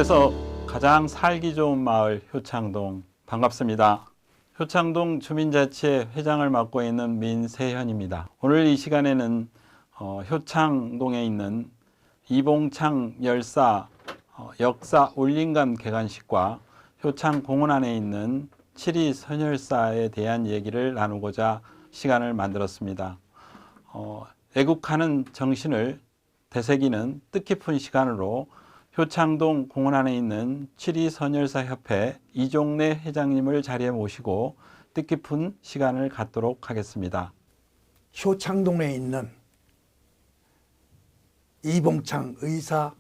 서울에서 가장 살기 좋은 마을 효창동 반갑습니다. 효창동 주민자치회 회장을 맡고 있는 민세현입니다. 오늘 이 시간에는 효창동에 있는 이봉창 열사 역사 울림감 개관식과 효창공원 안에 있는 칠이 선열사에 대한 얘기를 나누고자 시간을 만들었습니다. 애국하는 정신을 되새기는 뜻깊은 시간으로 효창동 공원 안에 있는 칠이 선열사 협회 이종래 회장님을 자리에 모시고 뜻깊은 시간을 갖도록 하겠습니다. 효창동에 있는 이봉창 의사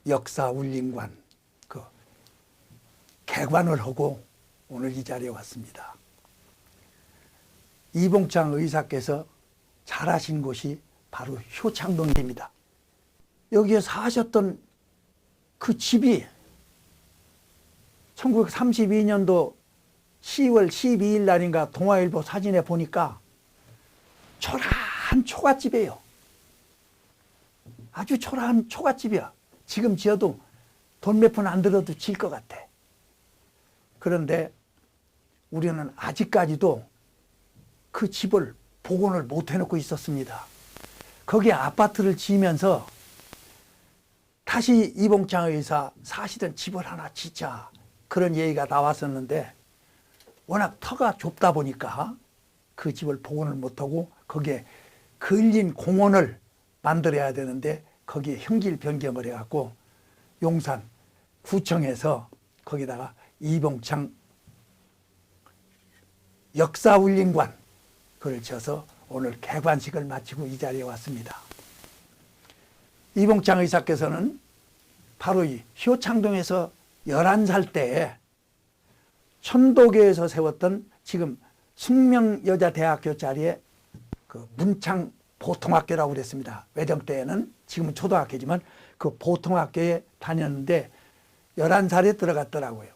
역사 울림관 그 개관을 하고 오늘 이 자리에 왔습니다. 이봉창 의사께서 자라신 곳이 바로 효창동입니다. 여기에 사셨던 그 집이 1932년도 10월 12일 날인가 동아일보 사진에 보니까 초라한 초가집이에요. 아주 초라한 초가집이야. 지금 지어도 돈 몇 푼 안 들어도 질 것 같아. 그런데 우리는 아직까지도 그 집을 복원을 못 해놓고 있었습니다. 거기에 아파트를 지으면서 다시 이봉창 의사 사시던 집을 하나 짓자 그런 얘기가 나왔었는데 워낙 터가 좁다 보니까 그 집을 복원을 못하고 거기에 근린 공원을 만들어야 되는데 거기에 형길 변경을 해갖고 용산 구청에서 거기다가 이봉창 역사 울림관 그걸 지어서 오늘 개관식을 마치고 이 자리에 왔습니다. 이봉창 의사께서는 바로 이 효창동에서 11살 때 천도교에서 세웠던 지금 숙명여자대학교 자리에 그 문창 보통학교라고 그랬습니다. 외정 때에는 지금은 초등학교지만 그 보통학교에 다녔는데 11살에 들어갔더라고요.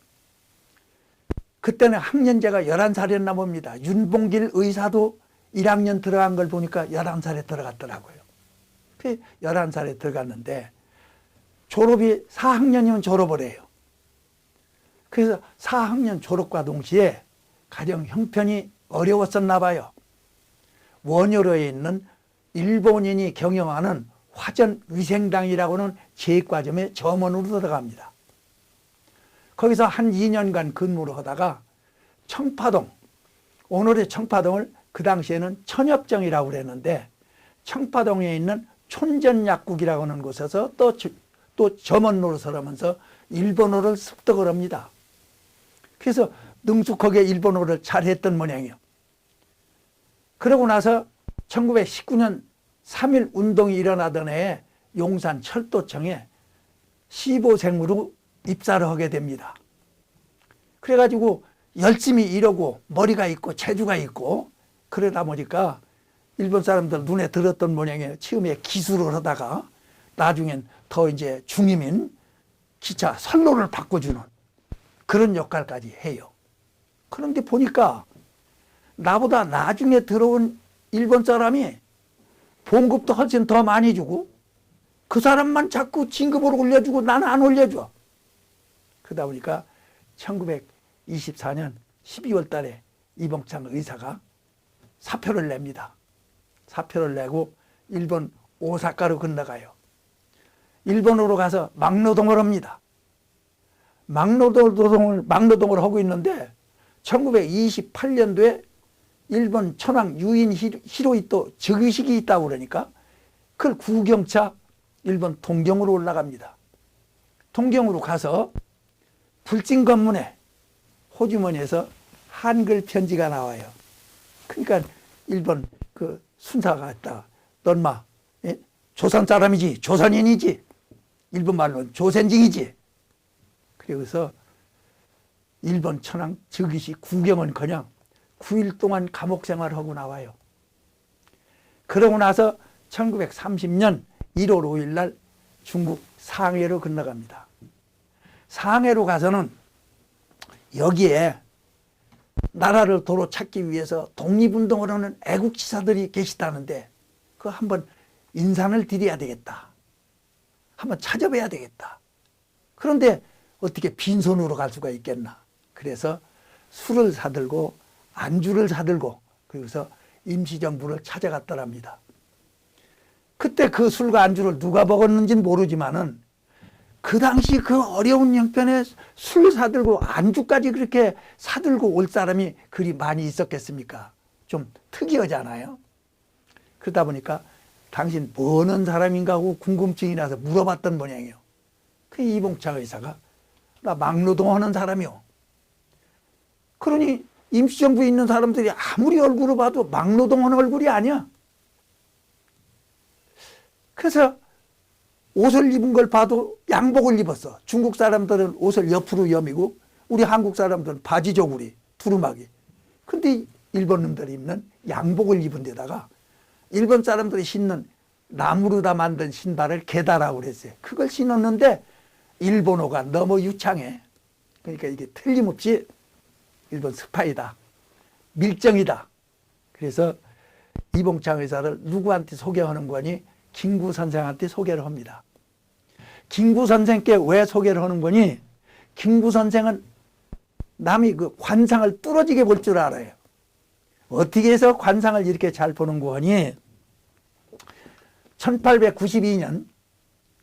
그때는 학년제가 11살이었나 봅니다. 윤봉길 의사도 1학년 들어간 걸 보니까 11살에 들어갔더라고요. 11살에 들어갔는데 졸업이 4학년이면 졸업을 해요. 그래서 4학년 졸업과 동시에 가령 형편이 어려웠었나 봐요. 원효로에 있는 일본인이 경영하는 화전위생당이라고는 제과점에 점원으로 들어갑니다. 거기서 한 2년간 근무를 하다가 청파동, 오늘의 청파동을 그 당시에는 천엽정이라고 그랬는데 청파동에 있는 촌전약국이라고 하는 곳에서 또 점원 노릇을 하면서 일본어를 습득을 합니다. 그래서 능숙하게 일본어를 잘했던 모양이에요. 그러고 나서 1919년 3.1 운동이 일어나던 해에 용산 철도청에 시보생으로 입사를 하게 됩니다. 그래가지고 열심히 일하고 머리가 있고 재주가 있고 그러다 보니까 일본 사람들 눈에 들었던 모양이에요. 처음에 기술을 하다가 나중엔 더 이제 중임인 기차 선로를 바꿔주는 그런 역할까지 해요. 그런데 보니까 나보다 나중에 들어온 일본 사람이 봉급도 훨씬 더 많이 주고 그 사람만 자꾸 진급을 올려주고 나는 안 올려줘. 그러다 보니까 1924년 12월 달에 이봉창 의사가 사표를 냅니다. 사표를 내고 일본 오사카로 건너가요. 일본으로 가서 막노동을 합니다. 막노동을 하고 있는데 1928년도에 일본 천황 유인 히로히토 즉위식이 있다고 그러니까 그걸 구경차 일본 동경으로 올라갑니다. 동경으로 가서 불진검문에 호주머니에서 한글 편지가 나와요. 그러니까 일본 그 순사가 왔다. 넌 마 조선 사람이지, 조선인이지, 일본 말로는 조선직이지. 그래서 일본 천황 즉위식 구경은커녕 9일 동안 감옥 생활하고 나와요. 그러고 나서 1930년 1월 5일 날 중국 상해로 건너갑니다. 상해로 가서는 여기에 나라를 도로 찾기 위해서 독립운동을 하는 애국지사들이 계시다는데 그거 한번 인사를 드려야 되겠다. 한번 찾아봐야 되겠다. 그런데 어떻게 빈손으로 갈 수가 있겠나. 그래서 술을 사들고 안주를 사들고 그래서 임시정부를 찾아갔더랍니다. 그때 그 술과 안주를 누가 먹었는지는 모르지만은 그 당시 그 어려운 형편에 술 사들고 안주까지 그렇게 사들고 올 사람이 그리 많이 있었겠습니까? 좀 특이하잖아요. 그러다 보니까 당신 뭐는 사람인가 하고 궁금증이 나서 물어봤던 모양이에요. 그 이봉창 의사가 나 막노동 하는 사람이요. 그러니 임시정부에 있는 사람들이 아무리 얼굴을 봐도 막노동 하는 얼굴이 아니야. 그래서 옷을 입은 걸 봐도 양복을 입었어. 중국 사람들은 옷을 옆으로 여미고 우리 한국 사람들은 바지 저고리, 두루마기. 근데 일본 놈들이 입는 양복을 입은 데다가 일본 사람들이 신는 나무로 다 만든 신발을 게다라고 그랬어요. 그걸 신었는데 일본어가 너무 유창해. 그러니까 이게 틀림없이 일본 스파이다. 밀정이다. 그래서 이봉창 의사를 누구한테 소개하는 거니? 김구 선생한테 소개를 합니다. 김구 선생께 왜 소개를 하는 거니? 김구 선생은 남이 그 관상을 뚫어지게 볼 줄 알아요. 어떻게 해서 관상을 이렇게 잘 보는 거니? 1892년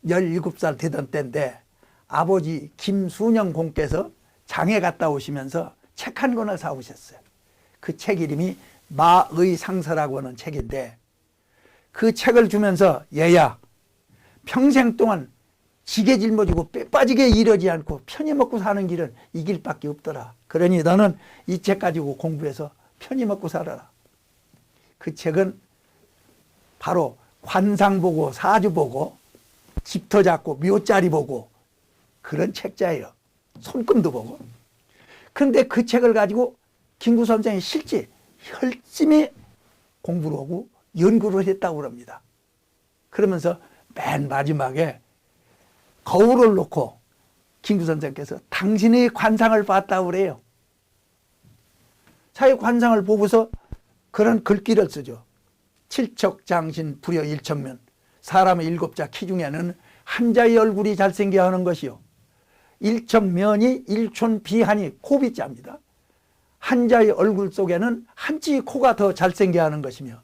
17살 되던 때인데 아버지 김순영 공께서 장에 갔다 오시면서 책 한 권을 사오셨어요. 그 책 이름이 마의 상서라고 하는 책인데 그 책을 주면서 얘야 평생 동안 지게 짊어지고 뼈 빠지게 일하지 않고 편히 먹고 사는 길은 이 길밖에 없더라. 그러니 너는 이 책 가지고 공부해서 편히 먹고 살아라. 그 책은 바로 관상 보고 사주 보고 집터 잡고 묘자리 보고 그런 책자예요. 손금도 보고. 그런데 그 책을 가지고 김구 선생이 실제 열심히 공부를 하고 연구를 했다고 합니다. 그러면서 맨 마지막에 거울을 놓고 김구 선생께서 당신의 관상을 봤다고 그래요. 자기 관상을 보고서 그런 글귀를 쓰죠. 칠척장신 불여 일척면 사람의 일곱 자 키 중에는 한자의 얼굴이 잘생겨야 하는 것이요. 일척면이 일촌비하니 코비자입니다. 한자의 얼굴 속에는 한치 코가 더 잘생겨야 하는 것이며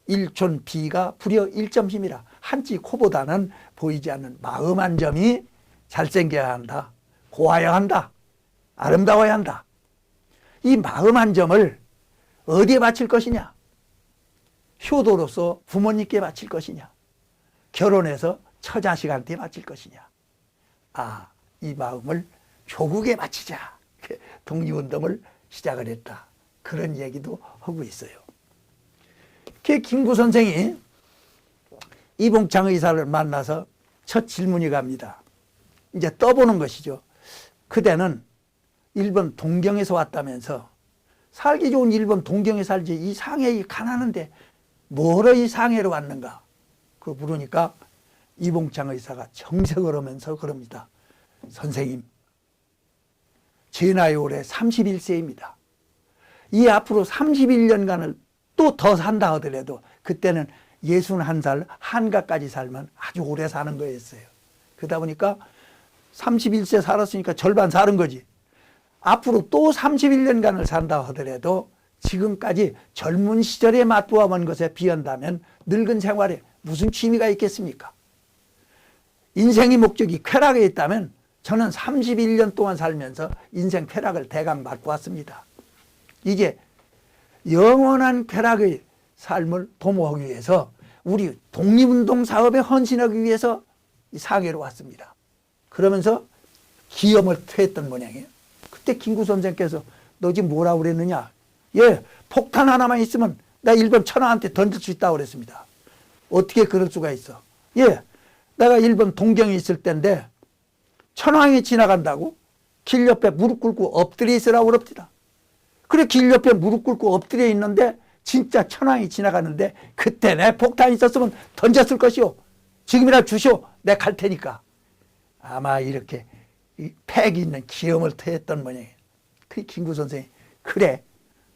일촌비가 불여 일점심이라 한치 코보다는 보이지 않는 마음 한 점이 잘생겨야 한다. 고와야 한다. 아름다워야 한다. 이 마음 한 점을 어디에 바칠 것이냐? 효도로서 부모님께 바칠 것이냐? 결혼해서 처자식한테 바칠 것이냐? 아, 이 마음을 조국에 바치자. 독립운동을 시작을 했다. 그런 얘기도 하고 있어요. 그 김구 선생이 이봉창 의사를 만나서 첫 질문이 갑니다. 이제 떠보는 것이죠. 그대는 일본 동경에서 왔다면서 살기 좋은 일본 동경에 살지 이 상해에 가난한데 뭐로 이 상해로 왔는가? 그 물으니까 이봉창 의사가 정색을 하면서 그럽니다. 선생님, 제 나이 올해 31세입니다. 이 앞으로 31년간을 또 더 산다 하더라도 그때는 61살 한가까지 살면 아주 오래 사는 거였어요. 그러다 보니까 31세 살았으니까 절반 사는 거지. 앞으로 또 31년간을 산다 하더라도 지금까지 젊은 시절에 맛보아본 것에 비한다면 늙은 생활에 무슨 취미가 있겠습니까? 인생의 목적이 쾌락에 있다면 저는 31년 동안 살면서 인생 쾌락을 대강 맛보았습니다. 이게 영원한 쾌락의 삶을 도모하기 위해서 우리 독립운동 사업에 헌신하기 위해서 이 상해로 왔습니다. 그러면서 기염을 토했던 모양이에요. 그때 김구 선생께서 너 지금 뭐라고 그랬느냐? 예, 폭탄 하나만 있으면 나 일본 천황한테 던질 수 있다고 그랬습니다. 어떻게 그럴 수가 있어? 예, 내가 일본 동경에 있을 때인데 천황이 지나간다고 길 옆에 무릎 꿇고 엎드려 있으라고 그럽니다. 그래 길 옆에 무릎 꿇고 엎드려 있는데 진짜 천황이 지나가는데 그때 내 폭탄이 있었으면 던졌을 것이오. 지금이라 주시오. 내가 갈 테니까. 아마 이렇게 패기 있는 기염을 토했던 모양이에요. 그 김구 선생이 그래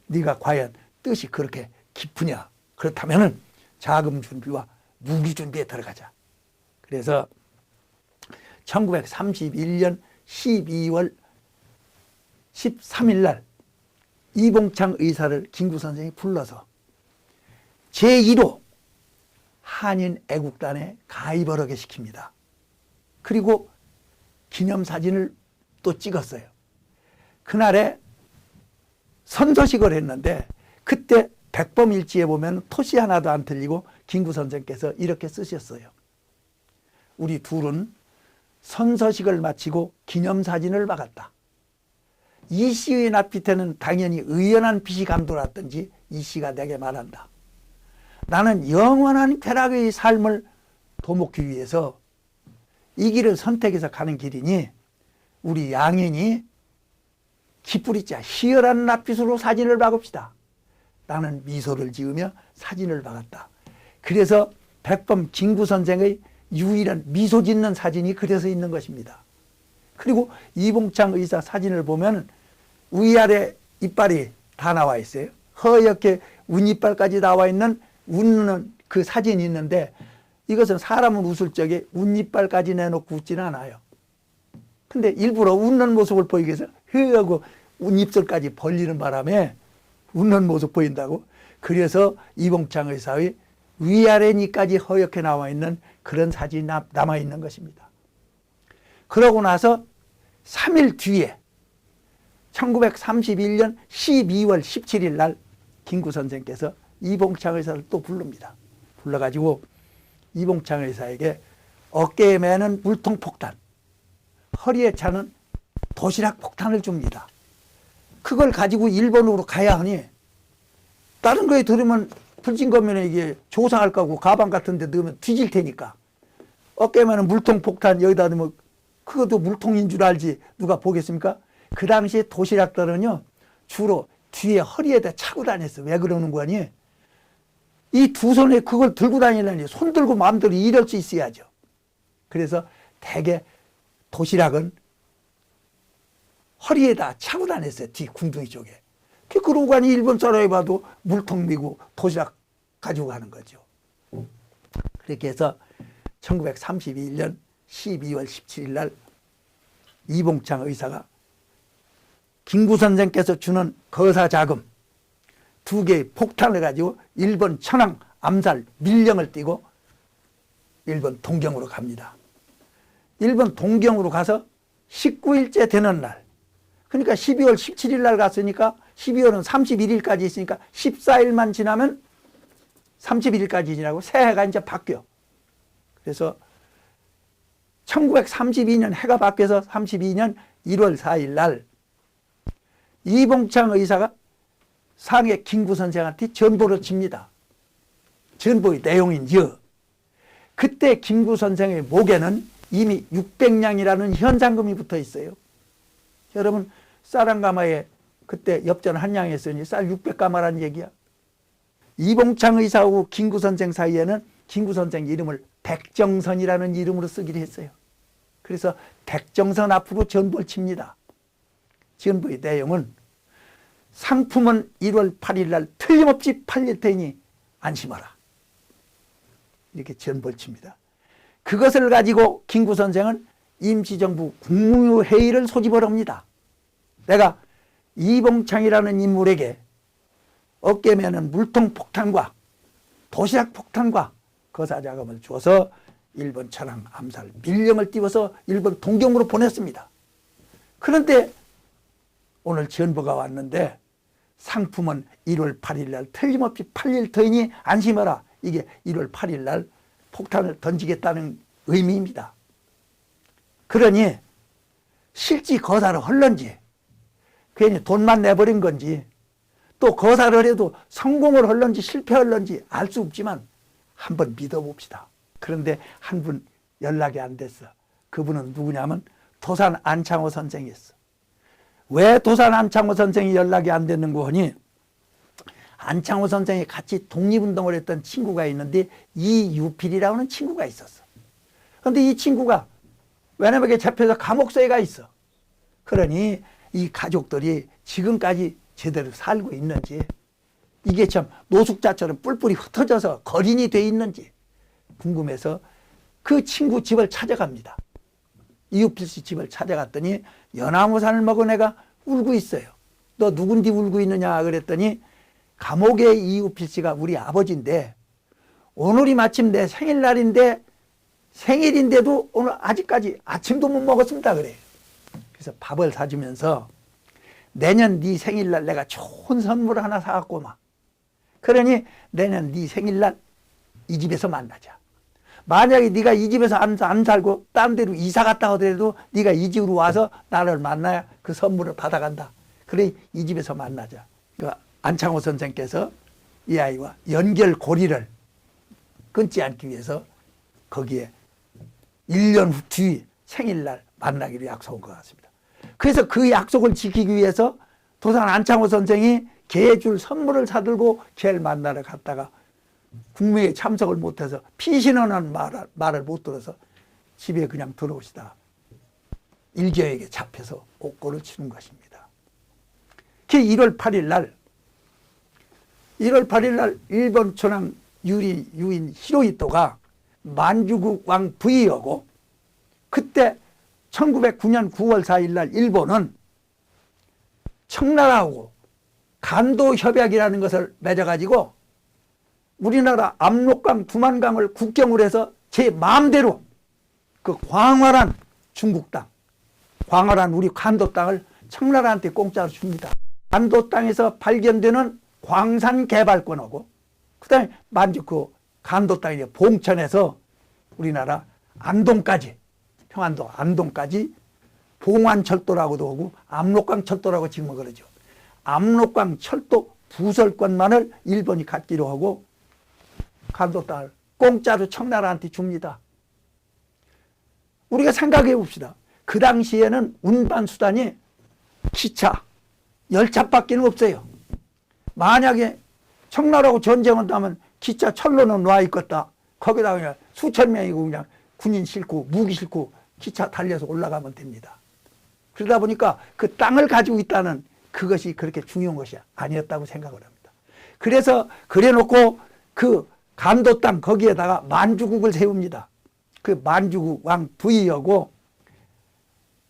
네가 과연 뜻이 그렇게 깊으냐. 그렇다면 자금 준비와 무기 준비에 들어가자. 그래서 1931년 12월 13일 날 이봉창 의사를 김구 선생이 불러서 제1호 한인 애국단에 가입을 하게 시킵니다. 그리고 기념사진을 또 찍었어요. 그날에 선서식을 했는데 그때 백범일지에 보면 토시 하나도 안 틀리고 김구 선생께서 이렇게 쓰셨어요. 우리 둘은 선서식을 마치고 기념사진을 박았다. 이 시의 낯빛에는 당연히 의연한 빛이 감돌았던지 이 시가 내게 말한다. 나는 영원한 쾌락의 삶을 도모하기 위해서 이 길을 선택해서 가는 길이니 우리 양인이 기쁘리자 희열한 낯빛으로 사진을 박읍시다. 나는 미소를 지으며 사진을 박았다. 그래서 백범 김구 선생의 유일한 미소 짓는 사진이 그려서 있는 것입니다. 그리고 이봉창 의사 사진을 보면 위아래 이빨이 다 나와 있어요. 허옇게 운이빨까지 나와 있는 웃는 그 사진이 있는데 이것은 사람은 웃을 적에 운이빨까지 내놓고 웃지는 않아요. 근데 일부러 웃는 모습을 보이기 위해서 흐하고 운입술까지 벌리는 바람에 웃는 모습 보인다고. 그래서 이봉창 의사의 위아래 니까지 허옇게 나와 있는 그런 사진이 남아 있는 것입니다. 그러고 나서 3일 뒤에 1931년 12월 17일 날 김구 선생께서 이봉창 의사를 또 부릅니다. 불러가지고 이봉창 의사에게 어깨에 매는 물통 폭탄, 허리에 차는 도시락 폭탄을 줍니다. 그걸 가지고 일본으로 가야 하니 다른 거에 들으면 불진 거면 이게 조상할 거고 가방 같은 데 넣으면 뒤질 테니까 어깨에 매는 물통 폭탄 여기다 넣으면 그것도 물통인 줄 알지 누가 보겠습니까? 그 당시에 도시락들은요 주로 뒤에 허리에다 차고 다녔어. 왜 그러는 거니? 이 두 손에 그걸 들고 다니려니 손 들고 마음대로 일할 수 있어야죠. 그래서 대개 도시락은 허리에다 차고 다녔어요. 뒤 궁둥이 쪽에. 그러고 가니 일본 사람이 봐도 물통 미고 도시락 가지고 가는 거죠. 그렇게 해서 1931년 12월 17일 날 이봉창 의사가 김구 선생께서 주는 거사 자금 2개의 폭탄을 가지고 일본 천황 암살 밀령을 띠고 일본 동경으로 갑니다. 일본 동경으로 가서 19일째 되는 날, 그러니까 12월 17일 날 갔으니까 12월은 31일까지 있으니까 14일만 지나면 31일까지 지나고 새해가 이제 바뀌어. 그래서 1932년 해가 바뀌어서 32년 1월 4일 날 이봉창 의사가 상해 김구 선생한테 전보를 칩니다. 전보의 내용인 그때 김구 선생의 목에는 이미 600냥이라는 현상금이 붙어 있어요. 여러분 쌀1가마에 그때 엽전 한 냥했으니 쌀 600가마라는 얘기야. 이봉창 의사하고 김구 선생 사이에는 김구 선생 이름을 백정선이라는 이름으로 쓰기로 했어요. 그래서 백정선 앞으로 전보를 칩니다. 전보의 내용은 상품은 1월 8일 날 틀림없이 팔릴 테니 안심하라. 이렇게 전보를 칩니다. 그것을 가지고 김구 선생은 임시정부 국무회의를 소집을 합니다. 내가 이봉창이라는 인물에게 어깨 매는 물통 폭탄과 도시락 폭탄과 거사자금을 줘서 일본 천황 암살 밀령을 띄워서 일본 동경으로 보냈습니다. 그런데 오늘 전보가 왔는데 상품은 1월 8일 날 틀림없이 팔릴 터이니 안심하라. 이게 1월 8일 날 폭탄을 던지겠다는 의미입니다. 그러니 실제 거사를 할런지 괜히 돈만 내버린 건지 또 거사를 해도 성공을 할런지 실패할런지 알 수 없지만 한번 믿어봅시다. 그런데 한 분 연락이 안 됐어. 그분은 누구냐면 도산 안창호 선생이었어. 왜 도산 안창호 선생이 연락이 안 됐는 거 하니 안창호 선생이 같이 독립운동을 했던 친구가 있는데 이유필이라고 하는 친구가 있었어. 그런데 이 친구가 왜냐면 잡혀서 감옥소에 가 있어. 그러니 이 가족들이 지금까지 제대로 살고 있는지 이게 참 노숙자처럼 뿔뿔이 흩어져서 거린이 돼 있는지 궁금해서 그 친구 집을 찾아갑니다. 이웃필씨 집을 찾아갔더니 연화무산을 먹은 애가 울고 있어요. 너 누군디 울고 있느냐 그랬더니 감옥의 이웃필씨가 우리 아버지인데 오늘이 마침 내 생일날인데 생일인데도 오늘 아직까지 아침도 못 먹었습니다 그래요. 그래서 밥을 사주면서 내년 네 생일날 내가 좋은 선물 하나 사갖고 막 그러니 내년 네 생일날 이 집에서 만나자. 만약에 네가 이 집에서 안 살고 딴 데로 이사 갔다 하더라도 네가 이 집으로 와서 나를 만나야 그 선물을 받아간다. 그래 이 집에서 만나자. 그러니까 안창호 선생께서 이 아이와 연결고리를 끊지 않기 위해서 거기에 1년 후 뒤 생일날 만나기로 약속한 것 같습니다. 그래서 그 약속을 지키기 위해서 도산 안창호 선생이 걔 줄 선물을 사들고 걔를 만나러 갔다가 국무회의에 참석을 못해서 피신하는 말을 못 들어서 집에 그냥 들어오시다 일개에게 잡혀서 옥고를 치는 것입니다. 그 1월 8일 날 일본 천황 유인 히로히토가 만주국 왕 부이하고 그때 1909년 9월 4일 날 일본은 청나라하고 간도 협약이라는 것을 맺어가지고 우리나라 압록강 두만강을 국경으로 해서 제 마음대로 그 광활한 중국 땅, 광활한 우리 간도 땅을 청나라한테 공짜로 줍니다. 간도 땅에서 발견되는 광산 개발권하고 그다음에 만주 그 간도 땅이 봉천에서 우리나라 안동까지 평안도 안동까지 봉안철도라고도 하고 압록강 철도라고 지금은 그러죠. 압록강 철도 부설권만을 일본이 갖기로 하고 간도 땅을 공짜로 청나라한테 줍니다. 우리가 생각해 봅시다. 그 당시에는 운반수단이 기차, 열차밖에 없어요. 만약에 청나라하고 전쟁한다면 기차 철로는 와 있겠다. 거기다가 그냥 수천 명이고 그냥 군인 싣고 무기 싣고 기차 달려서 올라가면 됩니다. 그러다 보니까 그 땅을 가지고 있다는 그것이 그렇게 중요한 것이 아니었다고 생각을 합니다. 그래서 그래놓고 그 간도 땅 거기에다가 만주국을 세웁니다. 그 만주국 왕 부이하고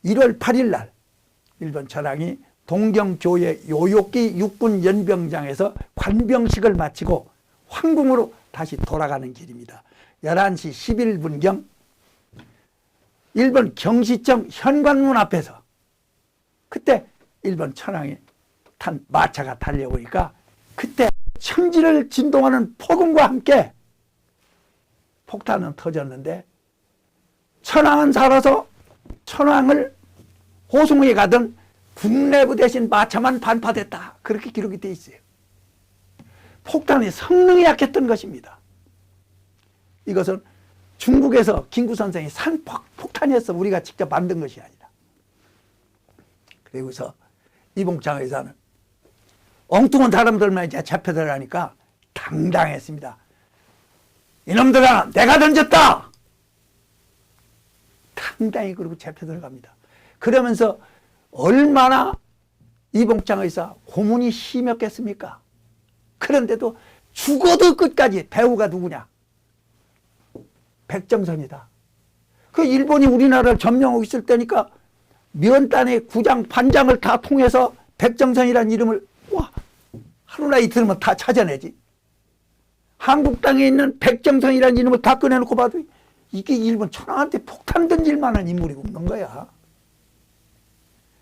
1월 8일 날 일본 천황이 동경조의 요요기 육군 연병장에서 관병식을 마치고 황궁으로 다시 돌아가는 길입니다. 11시 11분경 일본 경시청 현관문 앞에서 그때 일본 천황이 탄 마차가 달려오니까 그때 천지를 진동하는 폭음과 함께 폭탄은 터졌는데 천황은 살아서 천황을 호송에 가던 국내부 대신 마차만 반파됐다. 그렇게 기록이 돼 있어요. 폭탄이 성능이 약했던 것입니다. 이것은 중국에서 김구 선생이 산 폭탄이었어. 우리가 직접 만든 것이 아니라. 그리고서 이봉창 의사는 엉뚱한 사람들만 이제 잡혀 들어가니까 당당했습니다. 이놈들아, 내가 던졌다! 당당히 그러고 잡혀 들어갑니다. 그러면서 얼마나 이봉창 의사 고문이 심했겠습니까? 그런데도 죽어도 끝까지 배우가 누구냐? 백정선이다. 그 일본이 우리나라를 점령하고 있을 때니까 면단의 구장, 반장을 다 통해서 백정선이라는 이름을 하루나 이틀이면 다 찾아내지. 한국 땅에 있는 백정선이라는 이름을 다 꺼내놓고 봐도 이게 일본 천황한테 폭탄 던질 만한 인물이 없는 거야.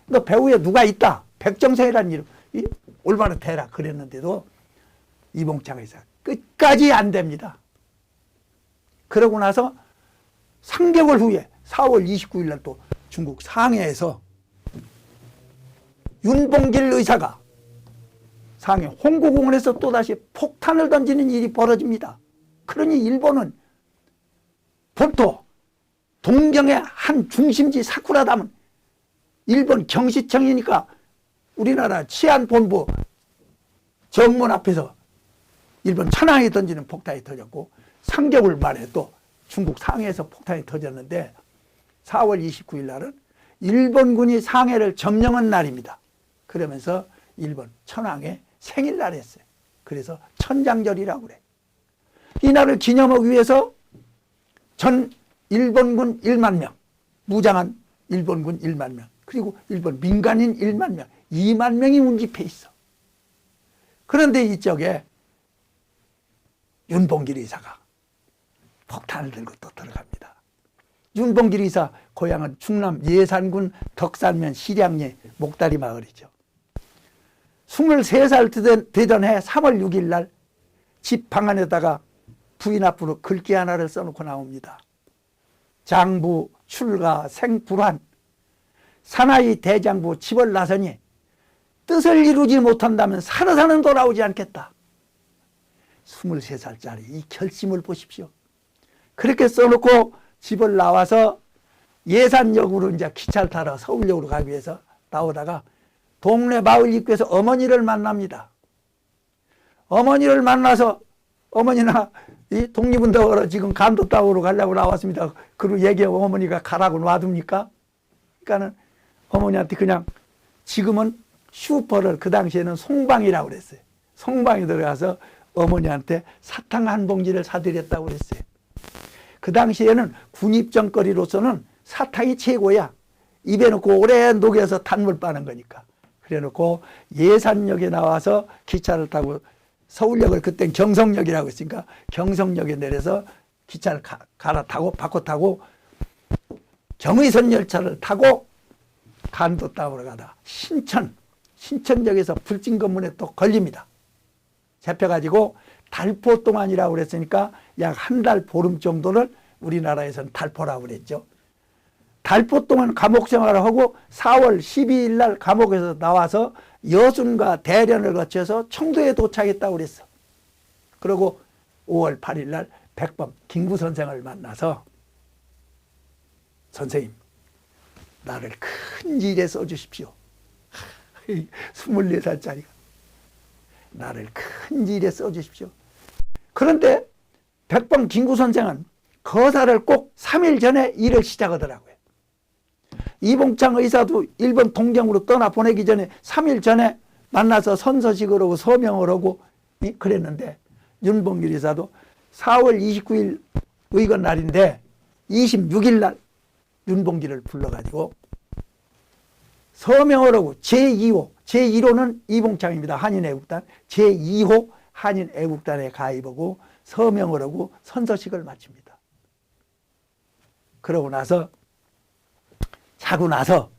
너 배우에 누가 있다. 백정선이라는 이름. 올바로 대라. 그랬는데도 이봉창 의사 끝까지 안 됩니다. 그러고 나서 3개월 후에 4월 29일 날 또 중국 상해에서 윤봉길 의사가 상해 홍구공원에서 또다시 폭탄을 던지는 일이 벌어집니다. 그러니 일본은 본토 동경의 한 중심지 사쿠라담은 일본 경시청이니까 우리나라 치안본부 정문 앞에서 일본 천황이 던지는 폭탄이 터졌고 3개월 만에 또 중국 상해에서 폭탄이 터졌는데 4월 29일 날은 일본군이 상해를 점령한 날입니다. 그러면서 일본 천황의 생일날 했어요. 그래서 천장절이라고 그래. 이날을 기념하기 위해서 전 일본군 1만 명 무장한 일본군 1만 명, 그리고 일본 민간인 1만 명, 2만 명이 운집해 있어. 그런데 이쪽에 윤봉길 의사가 폭탄을 들고 또 들어갑니다. 윤봉길 의사 고향은 충남 예산군 덕산면 실양리 목다리 마을이죠. 23살 되던 해 3월 6일 날 집 방 안에다가 부인 앞으로 글귀 하나를 써놓고 나옵니다. 장부 출가 생불환 사나이 대장부 집을 나서니 뜻을 이루지 못한다면 살아서는 돌아오지 않겠다. 23살짜리 이 결심을 보십시오. 그렇게 써놓고 집을 나와서 예산역으로 이제 기차를 타러 서울역으로 가기 위해서 나오다가 동네 마을 입구에서 어머니를 만납니다. 어머니를 만나서 어머니나 이 독립운동으로 지금 간도땅으로 가려고 나왔습니다. 그리고 얘기하고 어머니가 가라고 놔둡니까? 그러니까는 어머니한테 그냥 지금은 슈퍼를 그 당시에는 송방이라고 그랬어요. 송방에 들어가서 어머니한테 사탕 한 봉지를 사드렸다고 그랬어요. 그 당시에는 군입정거리로서는 사탕이 최고야. 입에 넣고 오래 녹여서 단물 빠는 거니까. 그래 놓고 예산역에 나와서 기차를 타고 서울역을 그땐 경성역이라고 했으니까 경성역에 내려서 기차를 갈아타고 바꿔 타고 경의선 열차를 타고 간도 땅으로 가다 신천역에서 불진검문에 또 걸립니다. 잡혀가지고 달포 동안이라고 그랬으니까 약 한 달 보름 정도를 우리나라에서는 달포라고 그랬죠. 달포 동안 감옥 생활을 하고 4월 12일 날 감옥에서 나와서 여순과 대련을 거쳐서 청도에 도착했다고 그랬어. 그리고 5월 8일 날 백범 김구 선생을 만나서 선생님 나를 큰 일에 써주십시오. 24살짜리가 나를 큰 일에 써주십시오. 그런데 백범 김구 선생은 거사를 꼭 3일 전에 일을 시작하더라고요. 이봉창 의사도 일본 동경으로 떠나보내기 전에 3일 전에 만나서 선서식을 하고 서명을 하고 그랬는데 윤봉길 의사도 4월 29일 의건 날인데 26일 날 윤봉길을 불러가지고 서명을 하고 제2호, 제1호는 이봉창입니다. 한인애국단. 제2호 한인애국단에 가입하고 서명을 하고 선서식을 마칩니다. 그러고 나서 자고 나서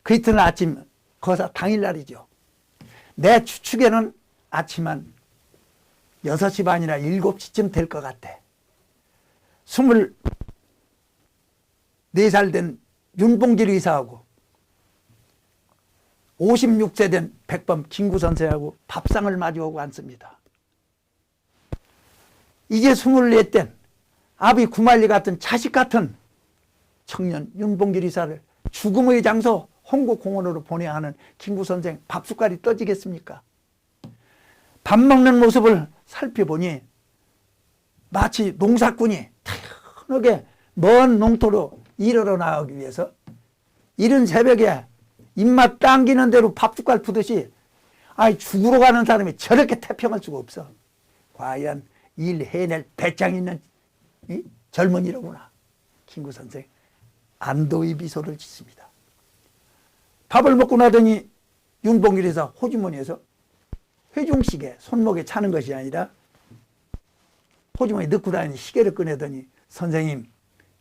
그 이튿날 아침 거사 당일날이죠. 내 추측에는 아침 한 6시 반이나 7시쯤 될 것 같아. 24살 된 윤봉길 의사하고 56세 된 백범 김구 선생하고 밥상을 마주하고 앉습니다. 이제 24된 아비 구말리 같은 자식 같은 청년 윤봉길 의사를 죽음의 장소 홍구공원으로 보내야 하는 김구 선생 밥숟갈이 떠지겠습니까? 밥 먹는 모습을 살펴보니 마치 농사꾼이 태연하게 먼 농토로 일하러 나가기 위해서 이른 새벽에 입맛 당기는 대로 밥숟갈 푸듯이 죽으러 가는 사람이 저렇게 태평할 수가 없어. 과연 일 해낼 배짱 있는 젊은이로구나. 김구 선생 안도의 미소를 짓습니다. 밥을 먹고 나더니 윤봉길 의사 호주머니에서 회중시계 손목에 차는 것이 아니라 호주머니에 넣고 다니는 시계를 꺼내더니 선생님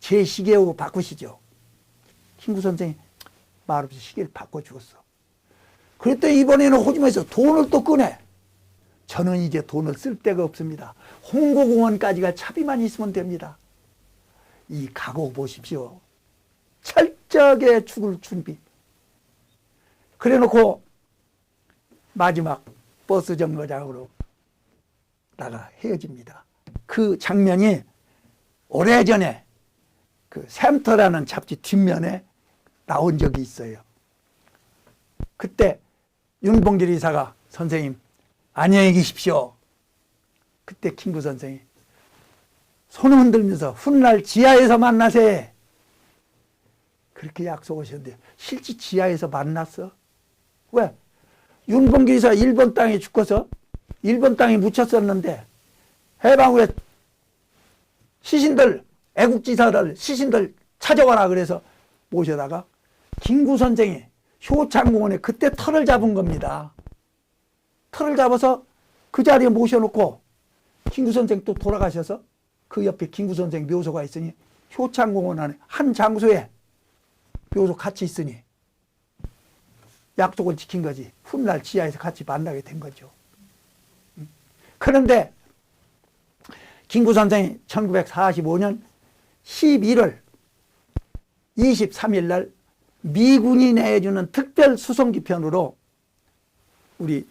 제 시계하고 바꾸시죠. 김구 선생이 말없이 시계를 바꿔주었어. 그랬더니 이번에는 호주머니에서 돈을 또 꺼내. 저는 이제 돈을 쓸 데가 없습니다. 홍구공원까지가 차비만 있으면 됩니다. 이 각오 보십시오. 철저하게 죽을 준비. 그래놓고 마지막 버스 정거장으로 나가 헤어집니다. 그 장면이 오래전에 그 샘터라는 잡지 뒷면에 나온 적이 있어요. 그때 윤봉길 의사가 선생님 안녕히 계십시오. 그때 김구 선생이 손을 흔들면서 훗날 지하에서 만나세. 그렇게 약속하셨는데 실제 지하에서 만났어? 왜? 윤봉길 의사 일본 땅에 죽어서 일본 땅에 묻혔었는데 해방 후에 시신들 애국지사들 시신들 찾아와라 그래서 모셔다가 김구 선생이 효창공원에 그때 터를 잡은 겁니다. 터를 잡아서 그 자리에 모셔놓고 김구 선생 또 돌아가셔서 그 옆에 김구 선생 묘소가 있으니 효창공원 안에 한 장소에 묘소 같이 있으니 약속을 지킨 거지. 훗날 지하에서 같이 만나게 된 거죠. 그런데 김구 선생이 1945년 11월 23일 날 미군이 내주는 특별 수송기편으로 우리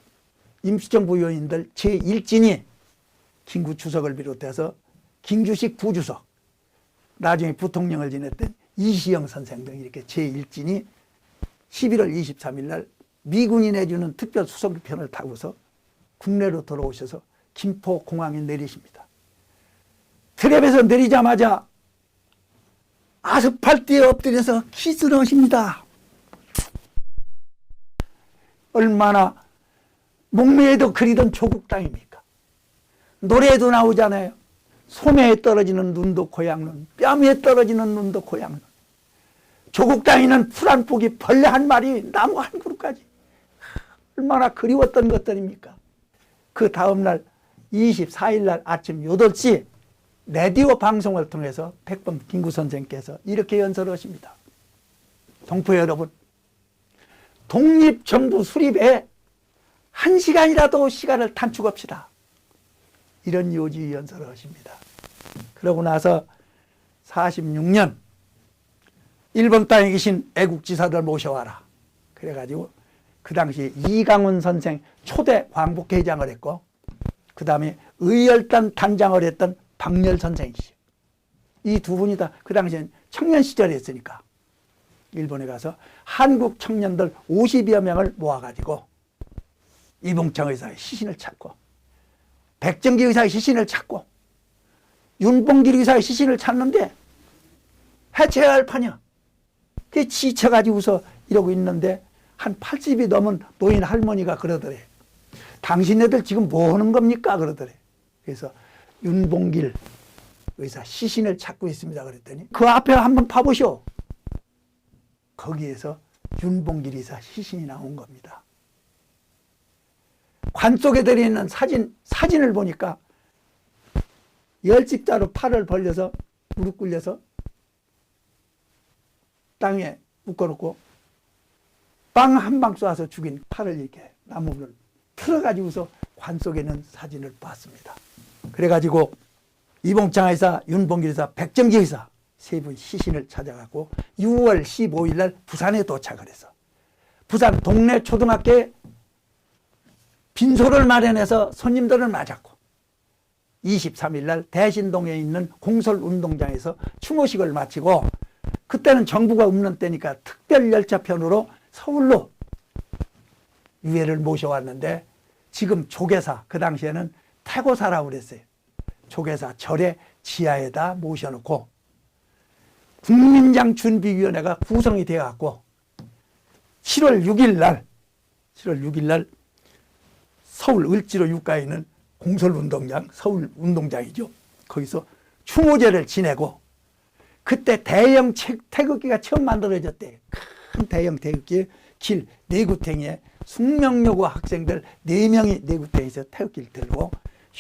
임시정부 요인들 제1진이 김구 주석을 비롯해서 김주식 부주석, 나중에 부통령을 지냈던 이시영 선생 등 이렇게 제1진이 11월 23일 날 미군이 내주는 특별 수송기편을 타고서 국내로 돌아오셔서 김포공항에 내리십니다. 트랩에서 내리자마자 아스팔트에 엎드려서 키스를 하십니다. 얼마나 목매에도 그리던 조국 땅입니까? 노래에도 나오잖아요. 소매에 떨어지는 눈도 고향눈, 뺨에 떨어지는 눈도 고향눈. 조국 땅에는 풀 한 폭이 벌레 한 마리, 나무 한 그루까지. 얼마나 그리웠던 것들입니까? 그 다음날 24일 날 아침 8시 라디오 방송을 통해서 백범 김구 선생께서 이렇게 연설하십니다. 동포 여러분, 독립정부 수립에 1시간이라도 시간을 단축합시다. 이런 요지 연설을 하십니다. 그러고 나서 46년 일본 땅에 계신 애국지사들 모셔와라. 그래가지고 그 당시 이강훈 선생 초대 광복회장을 했고 그 다음에 의열단 단장을 했던 박렬 선생이시죠. 이 두 분이 다 그 당시엔 청년 시절에 했으니까 일본에 가서 한국 청년들 50여 명을 모아가지고 이봉창 의사의 시신을 찾고 백정기 의사의 시신을 찾고 윤봉길 의사의 시신을 찾는데 해체해야 할 판이야. 그게 지쳐가지고서 이러고 있는데 한 80이 넘은 노인 할머니가 그러더래. 당신네들 지금 뭐 하는 겁니까? 그러더래. 그래서 윤봉길 의사 시신을 찾고 있습니다. 그랬더니 그 앞에 한번 봐보시오. 거기에서 윤봉길 의사 시신이 나온 겁니다. 관 속에 들어있는 사진을 보니까 열집자로 팔을 벌려서 무릎 꿇려서 땅에 묶어놓고 빵 한 방 쏴서 죽인 팔을 이렇게 나무를 틀어가지고서 관 속에 있는 사진을 봤습니다. 그래가지고 이봉창 의사, 윤봉길 의사, 백정기 의사 세 분 시신을 찾아가고 6월 15일 날 부산에 도착을 해서 부산 동네 초등학교에 빈소를 마련해서 손님들을 맞았고 23일 날 대신동에 있는 공설운동장에서 추모식을 마치고 그때는 정부가 없는 때니까 특별열차편으로 서울로 유해를 모셔왔는데 지금 조계사, 그 당시에는 태고사라고 그랬어요. 조계사 절의 지하에다 모셔놓고 국민장 준비위원회가 구성이 되어갖고 7월 6일 날 서울 을지로 육가에 있는 공설운동장, 서울운동장이죠. 거기서 추모제를 지내고 그때 대형 태극기가 처음 만들어졌대요. 큰 대형 태극기 길 내구탱이에 숙명여고 학생들 4명이 내구탱이에서 태극기를 들고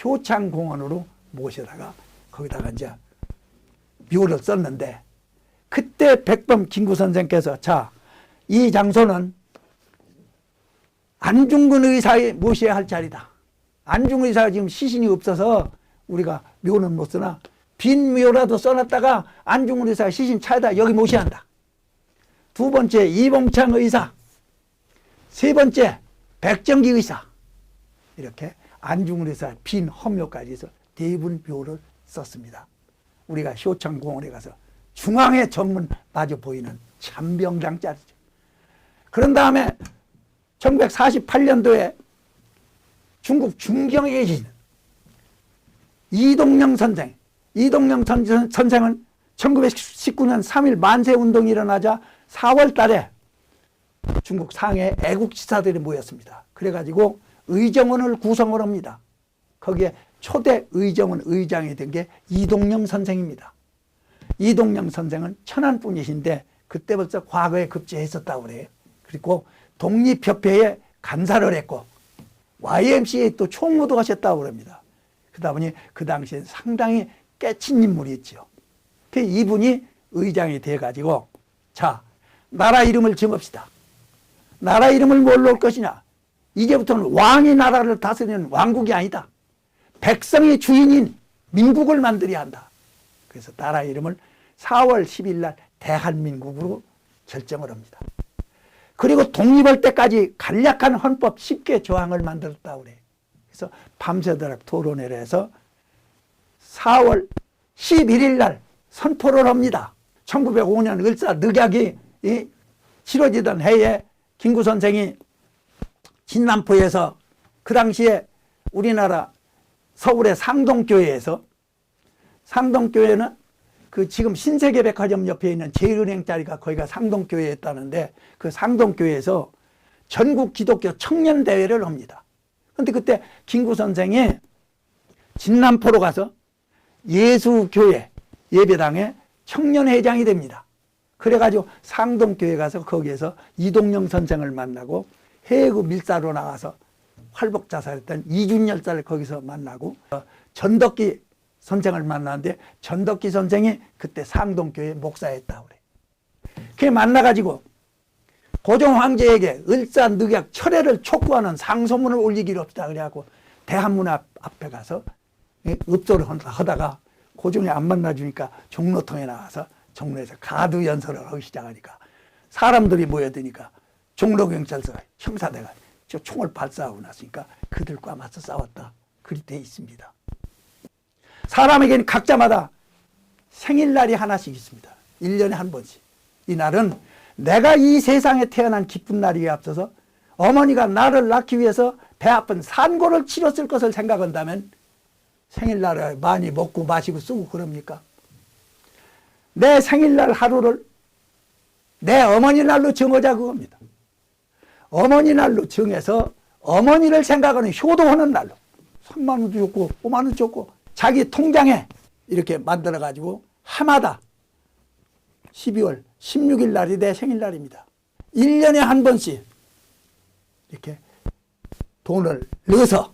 효창공원으로 모셔다가 거기다가 이제 묘를 썼는데 그때 백범 김구 선생께서 자, 이 장소는 안중근 의사에 모셔야 할 자리다. 안중근 의사가 지금 시신이 없어서 우리가 묘는 못 쓰나 빈 묘라도 써놨다가 안중근 의사 시신 차에다 여기 모셔야 한다. 두 번째 이봉창 의사, 세 번째 백정기 의사, 이렇게 안중근 의사 빈 헌묘까지 해서 대분 묘를 썼습니다. 우리가 효창공원에 가서 중앙에 정문 마저 보이는 참병장짜리죠. 그런 다음에 1948년도에 중국 중경에 계신 이동영 선생, 선생은 1919년 3일 만세운동이 일어나자 4월 달에 중국 상해 애국지사들이 모였습니다. 그래가지고 의정원을 구성을 합니다. 거기에 초대 의정원 의장이 된 게 이동영 선생입니다. 이동영 선생은 천안분이신데 그때 벌써 과거에 급제했었다고 그래요. 그리고 독립협회에 간사를 했고 YMCA에 또 총무도 하셨다고 그럽니다. 그러다 보니 그 당시에 상당히 깨친 인물이었죠. 이분이 의장이 돼가지고 자, 나라 이름을 정합시다. 나라 이름을 뭘로 할 것이냐. 이제부터는 왕이 나라를 다스리는 왕국이 아니다. 백성의 주인인 민국을 만들어야 한다. 그래서 나라 이름을 4월 10일 날 대한민국으로 결정을 합니다. 그리고 독립할 때까지 간략한 헌법 10개 조항을 만들었다고 그래요. 그래서 밤새도록 토론회를 해서 4월 11일 날 선포를 합니다. 1905년 을사늑약이 치러지던 해에 김구 선생이 진남포에서 그 당시에 우리나라 서울의 상동교회에서, 상동교회는 그 지금 신세계백화점 옆에 있는 제일은행 자리가 거기가 상동교회였다는데 그 상동교회에서 전국 기독교 청년대회를 합니다. 그런데 그때 김구 선생이 진남포로 가서 예수교회 예배당에 청년회장이 됩니다. 그래가지고 상동교회 가서 거기에서 이동영 선생을 만나고 해외 밀사로 나가서 활복자살했던 이준열사를 거기서 만나고 전덕기 선생을 만났는데 전덕기 선생이 그때 상동교회 목사였다고 그래. 그래 만나가지고 고종 황제에게 을사늑약 철회를 촉구하는 상소문을 올리기로 합시다. 그래갖고 대한문 앞에 가서 읍소를 하다가 고종이 안 만나주니까 종로통에 나와서 종로에서 가두 연설을 하기 시작하니까 사람들이 모여드니까 종로경찰서 형사대가 저 총을 발사하고 났으니까 그들과 맞서 싸웠다. 그리 돼 있습니다. 사람에게는 각자마다 생일날이 하나씩 있습니다. 1년에 한 번씩. 이 날은 내가 이 세상에 태어난 기쁜 날이기에 앞서서 어머니가 나를 낳기 위해서 배 아픈 산고를 치렀을 것을 생각한다면 생일날에 많이 먹고 마시고 쓰고 그럽니까? 내 생일날 하루를 내 어머니 날로 정하자 그겁니다. 어머니 날로 정해서 어머니를 생각하는 효도하는 날로 3만 원도 줬고 5만 원 줬고 자기 통장에 이렇게 만들어 가지고 해마다 12월 16일 날이 내 생일날입니다. 1년에 한 번씩 이렇게 돈을 넣어서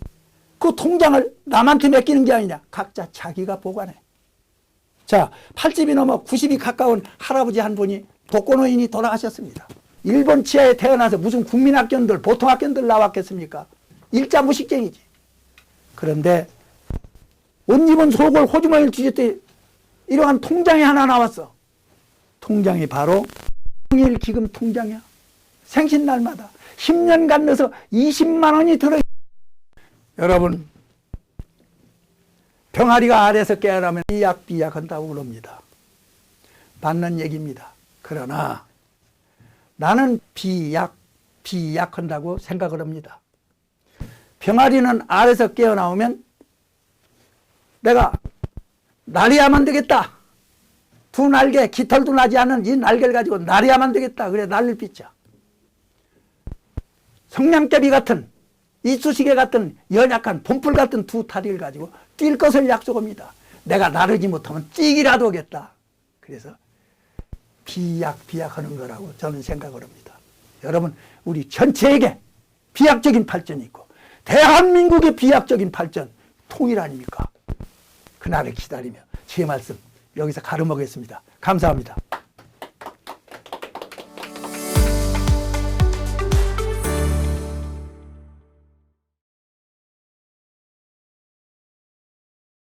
그 통장을 남한테 맡기는 게 아니냐. 각자 자기가 보관해. 자, 80이 넘어 90이 가까운 할아버지 한 분이 독거노인이 돌아가셨습니다. 일본 치하에 태어나서 무슨 국민학교들 보통학교들 나왔겠습니까? 일자 무식쟁이지. 그런데 옷 입은 속을 호주머니를 뒤졌더니 이러한 통장이 하나 나왔어. 통장이 바로 통일 기금 통장이야. 생신날마다 10년간 넣어서 20만 원이 들어있어. 여러분, 병아리가 알에서 깨어나면 비약비약 한다고 그럽니다. 맞는 얘기입니다. 그러나 나는 비약한다고 생각을 합니다. 병아리는 알에서 깨어나오면 내가 날이야만 되겠다. 두 날개, 깃털도 나지 않은 이 날개를 가지고 날이야만 되겠다. 그래 날을 빚자. 성냥개비 같은 이쑤시개 같은 연약한 봄풀 같은 두 다리를 가지고 뛸 것을 약속합니다. 내가 나르지 못하면 뛰기라도 하겠다. 그래서 비약하는 거라고 저는 생각을 합니다. 여러분, 우리 전체에게 비약적인 발전이 있고 대한민국의 비약적인 발전, 통일 아닙니까? 그날을 기다리며 제 말씀 여기서 가름하겠습니다. 감사합니다.